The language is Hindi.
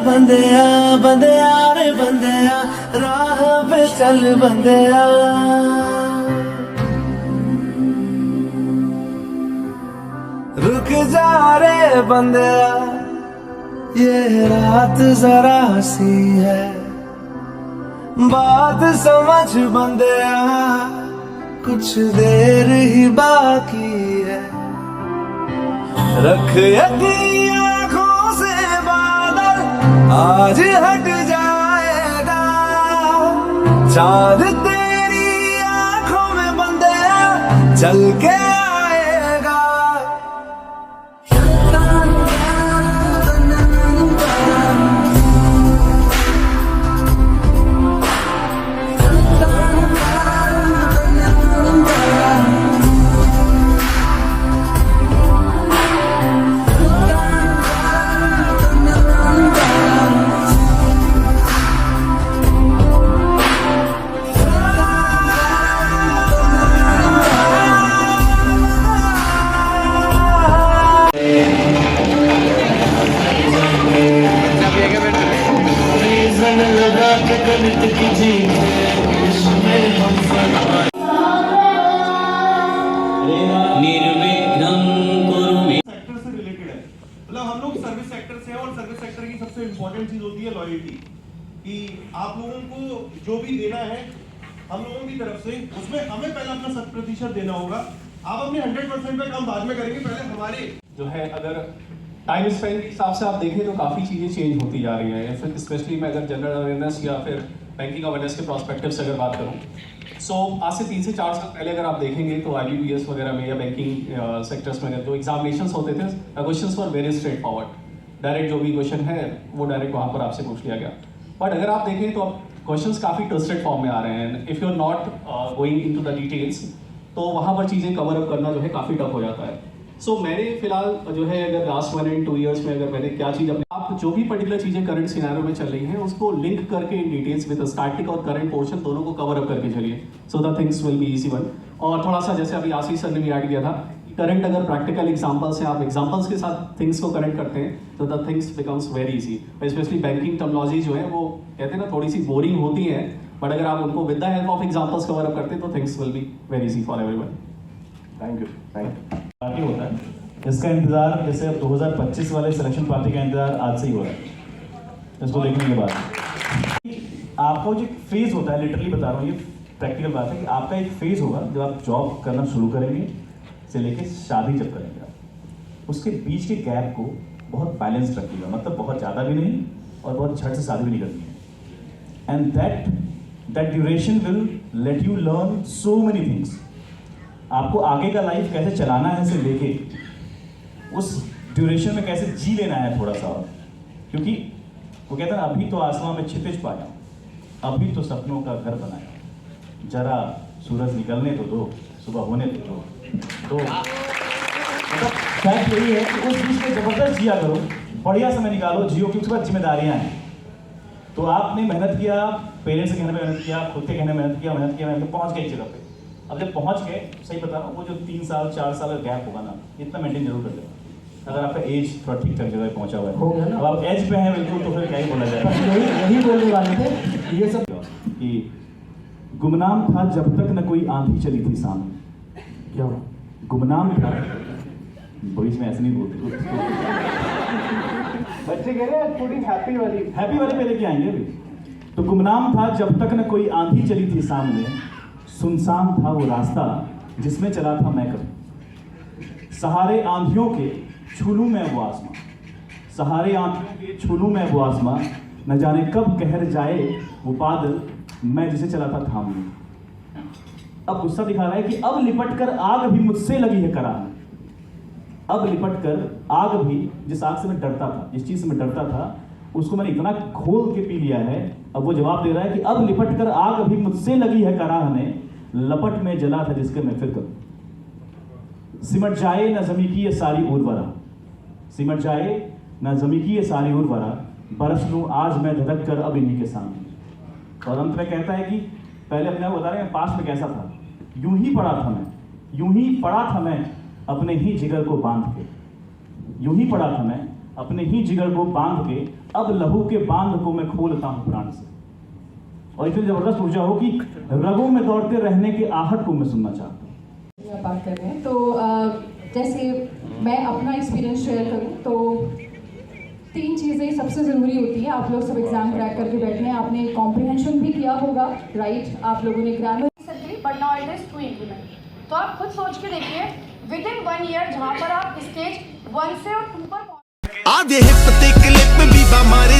बंदेया बंदेया रे बंदेया राह पे चल बंदेया। रुक जा रे बंदेया ये रात जरा सी है, बात समझ बंदेया कुछ देर ही बाकी है। रख यकीन आँखों से बादल आज हट जाएगा, चांद तेरी आँखों में बंदेया चल के आएगा। हम लोग सर्विस सेक्टर से हैं और सर्विस सेक्टर की सबसे इंपॉर्टेंट चीज होती है लॉयल्टी, कि आप लोगों को जो भी देना है हम लोगों की तरफ से उसमें हमें पहले अपना 100% देना होगा। आप अपने 100% पे काम बाद में करेंगे, पहले हमारे जो है अगर टाइम स्पेंड के हिसाब से आप देखें तो काफ़ी चीज़ें चेंज होती जा रही हैं। फिर स्पेशली मैं अगर जनरल अवेयरनेस या फिर बैंकिंग अवेयरनेस के प्रोस्पेक्टिव से अगर बात करूँ, सो आज से 3 से 4 साल पहले अगर आप देखेंगे तो IBPS वगैरह में या बैंकिंग सेक्टर्स में जो एग्जामिनेशंस होते थे, questions for very straight forward, direct जो भी क्वेश्चन है वो डायरेक्ट वहाँ पर आपसे पूछ लिया गया। बट अगर आप देखें तो अब क्वेश्चंस काफ़ी ट्विस्टेड फॉर्म में आ रहे हैं। If you are not going into the details तो वहाँ पर चीज़ें कवर अप करना जो है काफ़ी टफ हो जाता है। सो मैंने फिलहाल जो है अगर लास्ट 1 and 2 years में अगर मैंने क्या चीज़ अपने आप जो भी पर्टिकुलर चीज़ें करंट सिनेरियो में चल रही हैं उसको लिंक करके इन डिटेल्स विद स्टैटिक और करंट पोर्शन दोनों को कवर अप करके चलिए, so the things will be easy one. और थोड़ा सा जैसे अभी आशीष सर ने भी ऐड किया था, करंट अगर प्रैक्टिकल एग्जांपल्स हैं, आप एग्जांपल्स के साथ थिंग्स को कनेक्ट करते हैं तो the things becomes very easy. Specially banking terminology जो है वो कहते हैं ना थोड़ी सी बोरिंग होती है, बट अगर आप उनको with the help of examples cover up करते हैं तो things will be very easy for everyone. Thank you. Party होता है इसका इंतजार, जैसे अब 2025 वाले सिलेक्शन पार्टी का इंतजार आज से ही हो रहा है। इसको देखने के बाद आपका जो फेज होता है, लिटरली बता रहा हूँ, ये प्रैक्टिकल बात है कि आपका एक फेज होगा जब आप जॉब करना शुरू करेंगे से लेके शादी जब करेंगे आप, उसके बीच के गैप को बहुत बैलेंस रखिएगा, मतलब बहुत ज़्यादा भी नहीं और बहुत झट से शादी भी नहीं करनी है। And that duration will let you learn so many things. आपको आगे का लाइफ कैसे चलाना है से लेके उस ड्यूरेशन में कैसे जी लेना है थोड़ा सा, क्योंकि वो कहते हैं अभी तो आसमां में क्षितिज पाया, अभी तो सपनों का घर बनाया, जरा सूरज निकलने तो दो, सुबह होने तो दो। तो मतलब फैक्ट यही है कि उस बीच में जबरदस्त जिया करो, बढ़िया समय निकालो, जियो की उसके बाद जिम्मेदारियाँ हैं। तो आपने मेहनत किया, पेरेंट्स के कहने पर मेहनत किया, खुद के कहने में मेहनत किया, पहुँच गए एक जगह पे। अब जब पहुँच गए, सही बता रहा हूँ, वो जो 3 साल 4 साल का गैप होगा ना, इतना मेंटेन जरूर कर देना। अगर आपका एज थोड़ा ठीक ठाक जगह पहुँचा हुआ है, हो गया ना, अब आप एज पे हैं बिल्कुल, तो फिर क्या ही बोला जाएगा। यही बोलने वाले थे ये सब कि गुमनाम था जब तक न कोई आंधी चली थी सामने। क्या गुमनाम था, बीच में ऐसे नहीं बोलते बच्चे कह रहे हैं थोड़ी हैप्पी वाली पे लेके आएंगे अभी। तो गुमनाम था जब तक न कोई आंधी चली थी सामने, सुनसान था वो रास्ता जिसमें चला था मैं कभी। सहारे आंधियों के छूलूं मैं वो आसमां, सहारे आंधियों के छूलूं मैं वो आसमां, न जाने कब कहर जाए वो बादल मैं जिसे चला था थाम लूं। अब गुस्सा दिखा रहा है कि अब लिपट कर आग भी मुझसे लगी है करार, अब लिपट कर आग भी, जिस आग से मैं डरता था, जिस चीज से मैं डरता था, उसको मैंने इतना घोल के पी लिया है। अब वो जवाब दे रहा है कि अब लिपट कर आग भी मुझसे लगी है कराह ने, लपट में जला था जिसके मैं फिर करूं। सिमट जाए न जमी की ये सारी उर्वरा, सिमट जाए न जमी की ये सारी उर्वरा, बरस लूं आज मैं धधक कर अब इन्हीं के सामने। और अंत में कहता है कि पहले अपने आप बता रहे हैं पास्ट में कैसा था, यूं ही पड़ा था मैं, यूं ही पड़ा था मैं अपने ही जिगर को बांध के, यूं ही पड़ा था मैं अपने ही जिगर को बांध के, अब लहू के बांध को मैं खोलता हूं प्राण से, और इतनी जबरदस्त ऊर्जा हो कि रगों में दौड़ते रहने की आहट को मैं सुनना चाहता हूं। आप बात कर रहे हैं तो जैसे मैं अपना एक्सपीरियंस शेयर करूं तो 3 चीज़ें सबसे ज़रूरी होती है। आप लोग सब एग्जाम क्रैक करके बैठे हैं, आपने कॉम्प्रिहेंशन भी किया होगा, राइट? आप लोगों ने grammar but now it is to implement. तो आप खुद सोच के देखिए विद इन 1 ईयर जहाँ पर आप स्टेज 1 से और 2 पर आधे हिप ते क्लिप भी बा मारे